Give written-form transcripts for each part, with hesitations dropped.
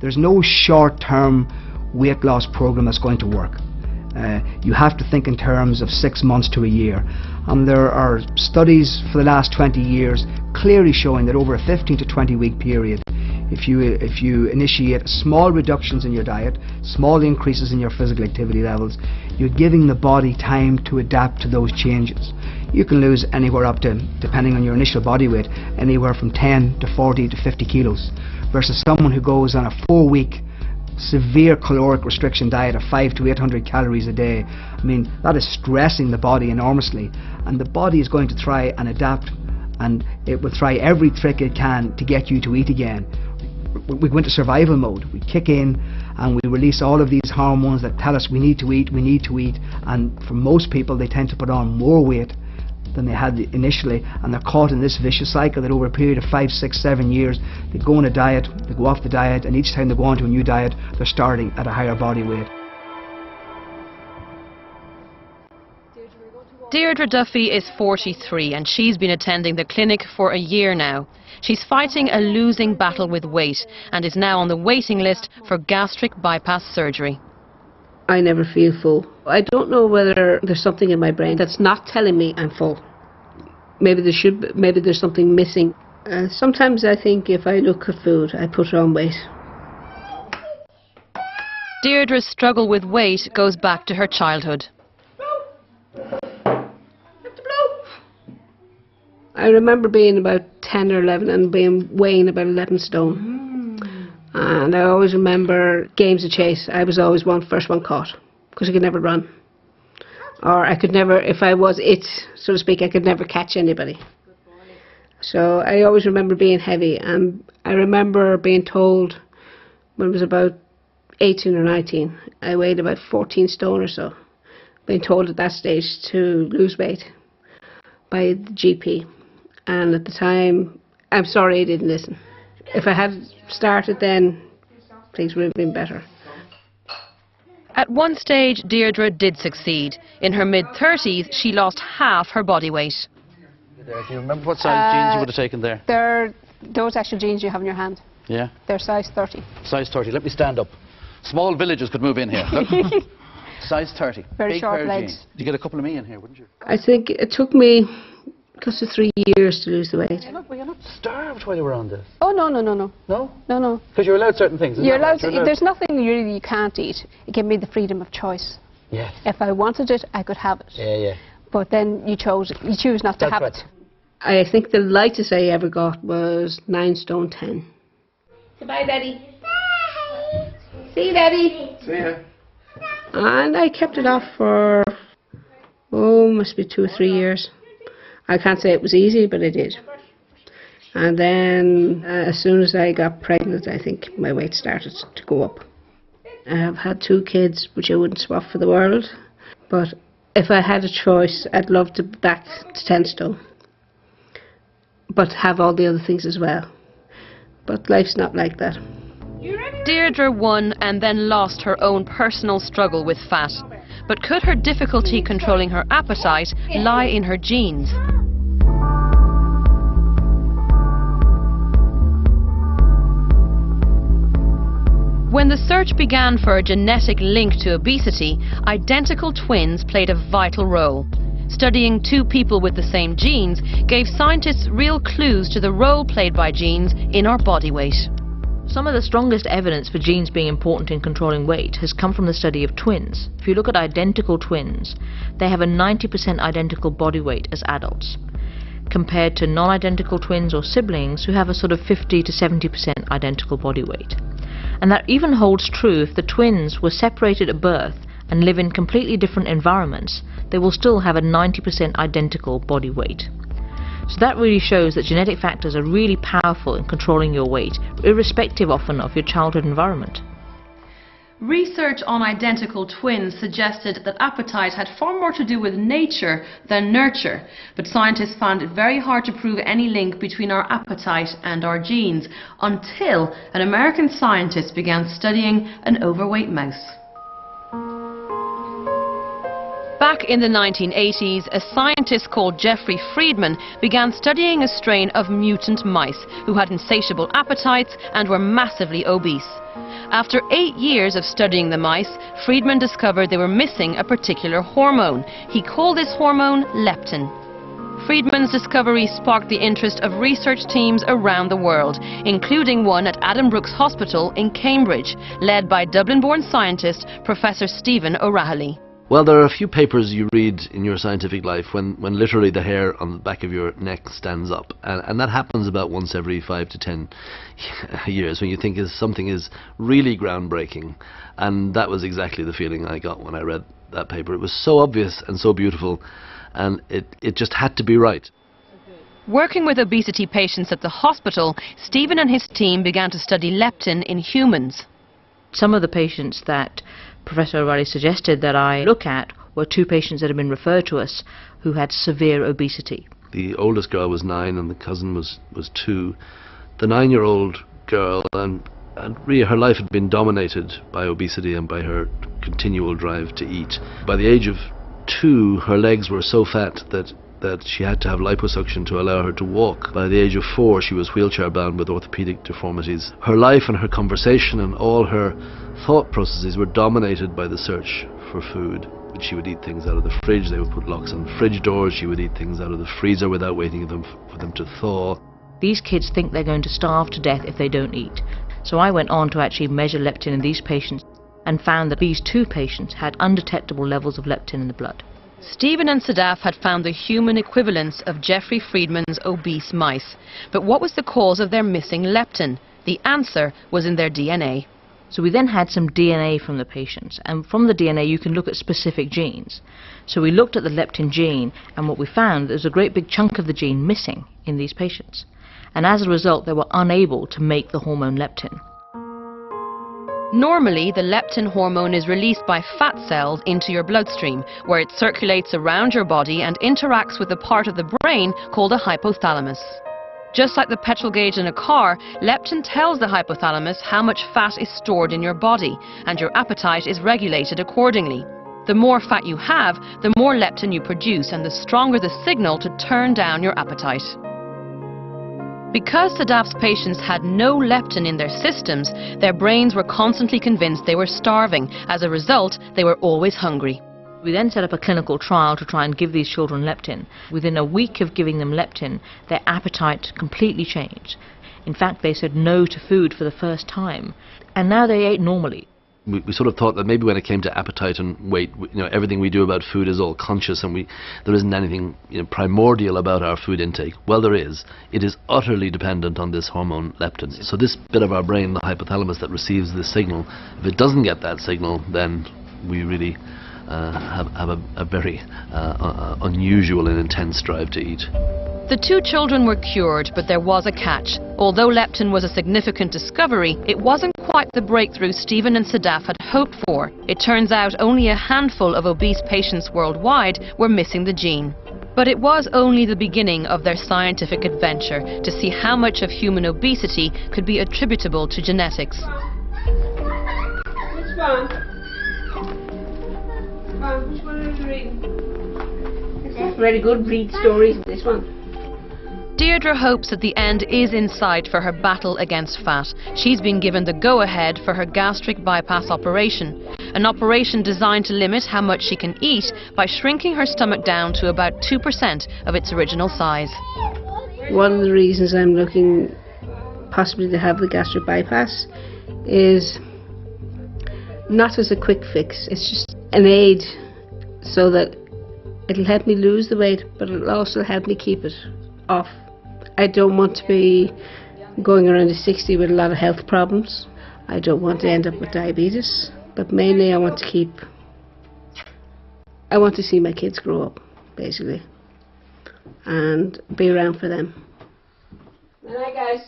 There's no short-term weight loss program that's going to work. You have to think in terms of 6 months to a year. And there are studies for the last 20 years clearly showing that over a 15 to 20 week period, if you initiate small reductions in your diet, small increases in your physical activity levels, you're giving the body time to adapt to those changes. You can lose anywhere up to, depending on your initial body weight, anywhere from 10 to 40 to 50 kilos, versus someone who goes on a 4-week severe caloric restriction diet of 500 to 800 calories a day. I mean, that is stressing the body enormously, and the body is going to try and adapt, and it will try every trick it can to get you to eat again. We go into survival mode. We kick in and we release all of these hormones that tell us we need to eat, and for most people they tend to put on more weight than they had initially, and they're caught in this vicious cycle that over a period of 5, 6, 7 years they go on a diet, they go off the diet, and each time they go on to a new diet they're starting at a higher body weight. Deirdre Duffy is 43 and she's been attending the clinic for a year now. She's fighting a losing battle with weight and is now on the waiting list for gastric bypass surgery. I never feel full. I don't know whether there's something in my brain that's not telling me I'm full. Maybe there's something missing. Sometimes I think if I look at food, I put on weight. Deirdre's struggle with weight goes back to her childhood. I remember being about 10 or 11 and weighing about 11 stone. And I always remember games of chase. I was always first one caught, because I could never run. Or I could never, if I was it, so to speak, I could never catch anybody. So I always remember being heavy, and I remember being told when I was about 18 or 19, I weighed about 14 stone or so, being told at that stage to lose weight by the GP. And at the time, I'm sorry I didn't listen. If I had started then, things would have been better. At one stage, Deirdre did succeed. In her mid-30s, she lost half her body weight. Do you remember what size jeans you would have taken there? They're those actual jeans you have in your hand. Yeah. They're size 30. Size 30. Let me stand up. Small villages could move in here. Look. Size 30. Very big short pair of legs. jeans. You get a couple of me in here, wouldn't you? I think it took me close to 3 years to lose the weight. You're not starved while you were on this. Oh, no, no, no, no. No? No, no. Because you're allowed certain things. You're allowed, there's nothing really you can't eat. It gave me the freedom of choice. Yes. If I wanted it, I could have it. Yeah, yeah. But then you choose not to have it. I think the lightest I ever got was 9 stone 10. Say bye, Daddy. See you, Daddy. See ya. And I kept it off for, must be 2 or 3 years. I can't say it was easy, but I did. And then as soon as I got pregnant, I think my weight started to go up. I have had 2 kids, which I wouldn't swap for the world. But if I had a choice, I'd love to be back to 10 stone. But have all the other things as well. But life's not like that. Deirdre won and then lost her own personal struggle with fat. But could her difficulty controlling her appetite lie in her genes? When the search began for a genetic link to obesity, identical twins played a vital role. Studying 2 people with the same genes gave scientists real clues to the role played by genes in our body weight. Some of the strongest evidence for genes being important in controlling weight has come from the study of twins. If you look at identical twins, they have a 90% identical body weight as adults, compared to non-identical twins or siblings who have a sort of 50 to 70% identical body weight. And that even holds true if the twins were separated at birth and live in completely different environments, they will still have a 90% identical body weight. So that really shows that genetic factors are really powerful in controlling your weight, irrespective often of your childhood environment. Research on identical twins suggested that appetite had far more to do with nature than nurture, but scientists found it very hard to prove any link between our appetite and our genes, until an American scientist began studying an overweight mouse. Back in the 1980s, a scientist called Jeffrey Friedman began studying a strain of mutant mice who had insatiable appetites and were massively obese. After 8 years of studying the mice, Friedman discovered they were missing a particular hormone. He called this hormone leptin. Friedman's discovery sparked the interest of research teams around the world, including one at Addenbrooke's Hospital in Cambridge, led by Dublin-born scientist Professor Stephen O'Rahilly. Well, there are a few papers you read in your scientific life when literally the hair on the back of your neck stands up. And that happens about once every 5 to 10 years when you think something is really groundbreaking. And that was exactly the feeling I got when I read that paper. It was so obvious and so beautiful, and it just had to be right. Working with obesity patients at the hospital, Stephen and his team began to study leptin in humans. Some of the patients that Professor O'Reilly suggested that I look at were 2 patients that had been referred to us who had severe obesity. The oldest girl was 9 and the cousin was 2. The 9-year-old girl, and really her life had been dominated by obesity and by her continual drive to eat. By the age of 2, her legs were so fat that she had to have liposuction to allow her to walk. By the age of 4, she was wheelchair bound with orthopedic deformities. Her life and her conversation and all her thought processes were dominated by the search for food. She would eat things out of the fridge, they would put locks on fridge doors, she would eat things out of the freezer without waiting for them to thaw. These kids think they're going to starve to death if they don't eat. So I went on to actually measure leptin in these patients and found that these 2 patients had undetectable levels of leptin in the blood. Stephen and Sadaf had found the human equivalents of Jeffrey Friedman's obese mice. But what was the cause of their missing leptin? The answer was in their DNA. So we then had some DNA from the patients, and from the DNA you can look at specific genes. So we looked at the leptin gene, and what we found, there's a great big chunk of the gene missing in these patients. And as a result, they were unable to make the hormone leptin. Normally, the leptin hormone is released by fat cells into your bloodstream, where it circulates around your body and interacts with a part of the brain called a hypothalamus. Just like the petrol gauge in a car, leptin tells the hypothalamus how much fat is stored in your body, and your appetite is regulated accordingly. The more fat you have, the more leptin you produce, and the stronger the signal to turn down your appetite. Because Sadaf's patients had no leptin in their systems, their brains were constantly convinced they were starving. As a result, they were always hungry. We then set up a clinical trial to try and give these children leptin. Within a week of giving them leptin, their appetite completely changed. In fact, they said no to food for the first time, and now they ate normally. We sort of thought that maybe when it came to appetite and weight, everything we do about food is all conscious, and there isn't anything primordial about our food intake. Well, there is. It is utterly dependent on this hormone leptin. So this bit of our brain, the hypothalamus that receives this signal, if it doesn't get that signal, then we really have a very unusual and intense drive to eat. The 2 children were cured, but there was a catch. Although leptin was a significant discovery, it wasn't quite the breakthrough Stephen and Sadaf had hoped for. It turns out only a handful of obese patients worldwide were missing the gene. But it was only the beginning of their scientific adventure to see how much of human obesity could be attributable to genetics. Which one? Which one are you reading? It's very good, read stories, this one. Deirdre hopes that the end is in sight for her battle against fat. She's been given the go-ahead for her gastric bypass operation. An operation designed to limit how much she can eat by shrinking her stomach down to about 2% of its original size. One of the reasons I'm looking possibly to have the gastric bypass is not as a quick fix. It's just an aid so that it'll help me lose the weight, but it'll also help me keep it off. I don't want to be going around the 60 with a lot of health problems. I don't want to end up with diabetes, but mainly I want to see my kids grow up, basically, and be around for them. Good night, guys.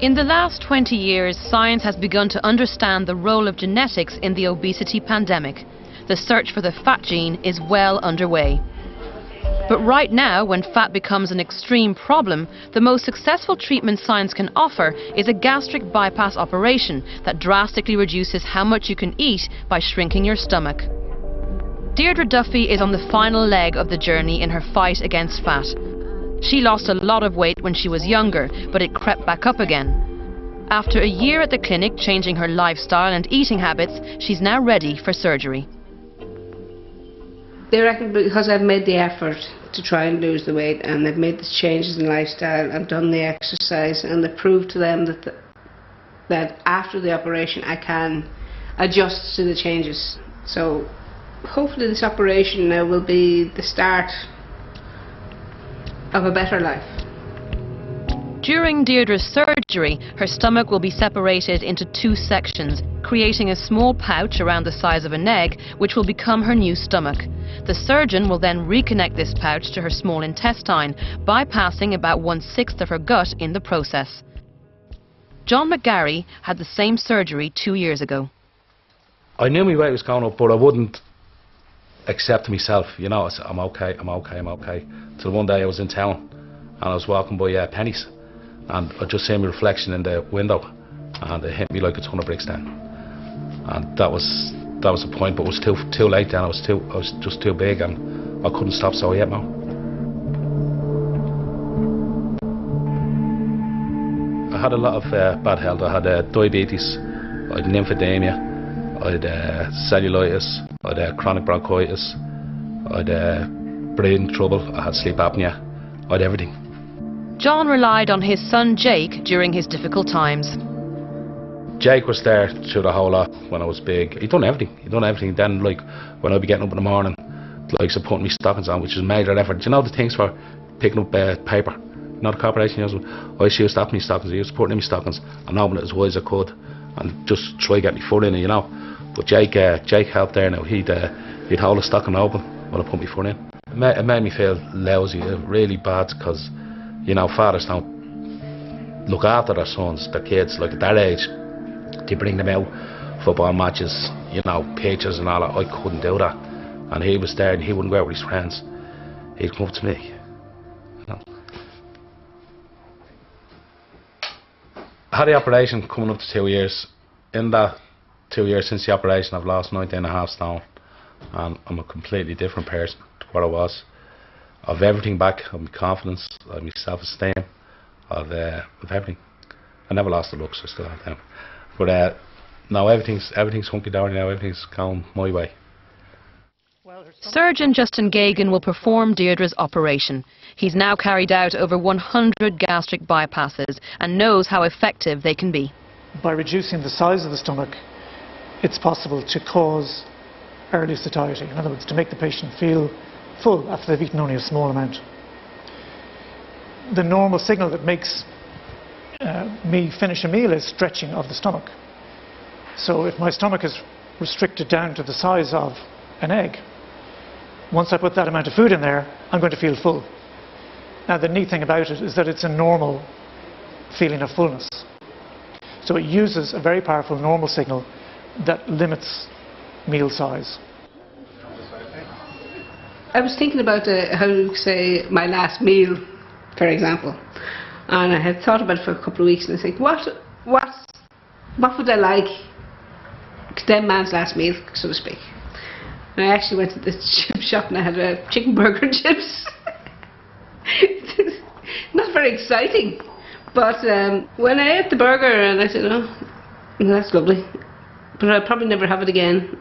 In the last 20 years, science has begun to understand the role of genetics in the obesity pandemic. The search for the fat gene is well underway. But right now, when fat becomes an extreme problem, the most successful treatment science can offer is a gastric bypass operation that drastically reduces how much you can eat by shrinking your stomach. Deirdre Duffy is on the final leg of the journey in her fight against fat. She lost a lot of weight when she was younger, but it crept back up again. After a year at the clinic changing her lifestyle and eating habits, she's now ready for surgery. They reckon because I've made the effort to try and lose the weight, and they've made the changes in lifestyle and done the exercise, and they proved to them that after the operation I can adjust to the changes. So hopefully this operation now will be the start of a better life. During Deirdre's surgery, her stomach will be separated into 2 sections, creating a small pouch around the size of an egg, which will become her new stomach. The surgeon will then reconnect this pouch to her small intestine, bypassing about 1/6 of her gut in the process. John McGarry had the same surgery 2 years ago. I knew my weight was going up, but I wouldn't accept myself, you know. I said, I'm okay. Till one day I was in town and I was walking by Penny's, and I just seen my reflection in the window, and it hit me like a ton of bricks then. And that was the point, but it was too late then. I was just too big, and I couldn't stop, so I ate more. I had a lot of bad health. I had diabetes, I had lymphedema, I had cellulitis, I had chronic bronchitis, I had breathing trouble, I had sleep apnea, I had everything. John relied on his son Jake during his difficult times. Jake was there through the whole lot when I was big. He done everything. Then, like, when I'd be getting up in the morning, like, so putting my stockings on, which was a major effort. Do you know the things for picking up paper? You know the corporation uses? I used to have my stockings, I used to put it in my stockings and open it as wide as I could and just try to get my foot in it, you know. But Jake helped there now. He'd hold the stocking open when I put my foot in. It made me feel lousy, really bad, because, you know, fathers don't look after their sons, their kids, like at that age. They bring them out, football matches, you know, pictures and all that. I couldn't do that. And he was there and he wouldn't go out with his friends. He'd come up to me, you know. I had the operation coming up to 2 years. In that 2 years since the operation, I've lost 19.5 stone. And I'm a completely different person to what I was. I've everything back. I've my confidence, I've my self-esteem, I've everything. I never lost the looks, I still have them. But now everything's hunky-dory now, everything's going my way. Surgeon Justin Gagan will perform Deirdre's operation. He's now carried out over 100 gastric bypasses and knows how effective they can be. By reducing the size of the stomach, it's possible to cause early satiety. In other words, to make the patient feel full after they've eaten only a small amount. The normal signal that makes me finish a meal is stretching of the stomach. So if my stomach is restricted down to the size of an egg, once I put that amount of food in there, I'm going to feel full. Now the neat thing about it is that it's a normal feeling of fullness. So it uses a very powerful normal signal that limits meal size. I was thinking about how to say my last meal, for example, and I had thought about it for a couple of weeks, and I think, what would I like them man's last meal, so to speak. And I actually went to the chip shop and I had a chicken burger and chips. Not very exciting, but when I ate the burger, and I said, oh, that's lovely, but I'll probably never have it again.